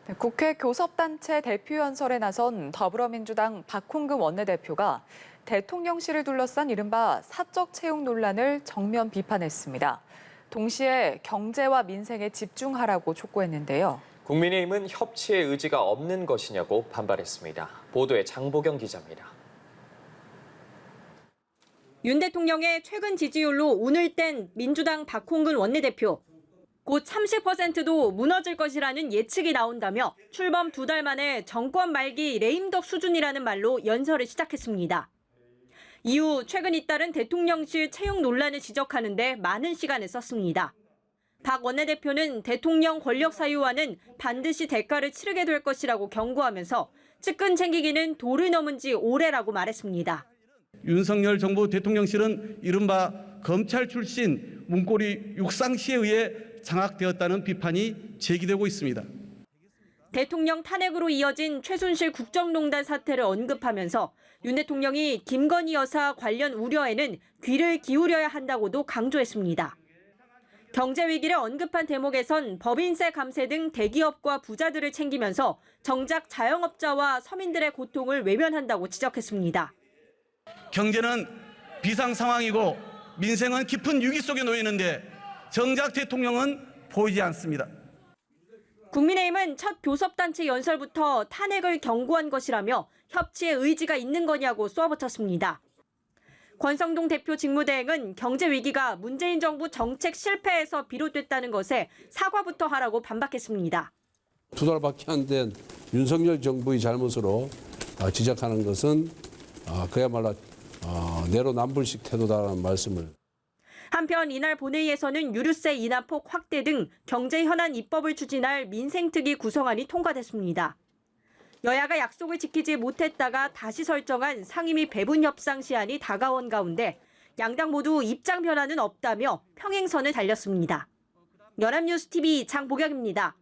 네, 국회 교섭단체 대표연설에 나선 더불어민주당 박홍근 원내대표가 대통령실을 둘러싼 이른바 사적 채용 논란을 정면 비판했습니다. 동시에 경제와 민생에 집중하라고 촉구했는데요. 국민의힘은 협치의 의지가 없는 것이냐고 반발했습니다. 보도에 장보경 기자입니다. 윤 대통령의 최근 지지율로 운을 뗀 민주당 박홍근 원내대표. 곧 30%도 무너질 것이라는 예측이 나온다며 출범 2달 만에 정권 말기 레임덕 수준이라는 말로 연설을 시작했습니다. 이후 최근 잇따른 대통령실 채용 논란을 지적하는 데 많은 시간을 썼습니다. 박 원내대표는 대통령 권력 사유와는 반드시 대가를 치르게 될 것이라고 경고하면서 측근 챙기기는 도를 넘은 지 오래라고 말했습니다. 윤석열 정부 대통령실은 이른바 검찰 출신 문고리 육상시에 의해 장악되었다는 비판이 제기되고 있습니다. 대통령 탄핵으로 이어진 최순실 국정농단 사태를 언급하면서 윤 대통령이 김건희 여사 관련 우려에는 귀를 기울여야 한다고도 강조했습니다. 경제 위기를 언급한 대목에선 법인세 감세 등 대기업과 부자들을 챙기면서 정작 자영업자와 서민들의 고통을 외면한다고 지적했습니다. 경제는 비상 상황이고 민생은 깊은 위기 속에 놓여 있는데 정작 대통령은 보이지 않습니다. 국민의힘은 첫 교섭단체 연설부터 탄핵을 경고한 것이라며 협치의 의지가 있는 거냐고 쏘아붙였습니다. 권성동 대표 직무대행은 경제 위기가 문재인 정부 정책 실패에서 비롯됐다는 것에 사과부터 하라고 반박했습니다. 2달밖에 안 된 윤석열 정부의 잘못으로 지적하는 것은 그야말로 내로남불식 태도다라는 말씀을. 한편 이날 본회의에서는 유류세 인하폭 확대 등 경제 현안 입법을 추진할 민생특위 구성안이 통과됐습니다. 여야가 약속을 지키지 못했다가 다시 설정한 상임위 배분 협상 시한이 다가온 가운데 양당 모두 입장 변화는 없다며 평행선을 달렸습니다. 연합뉴스TV 장보경입니다.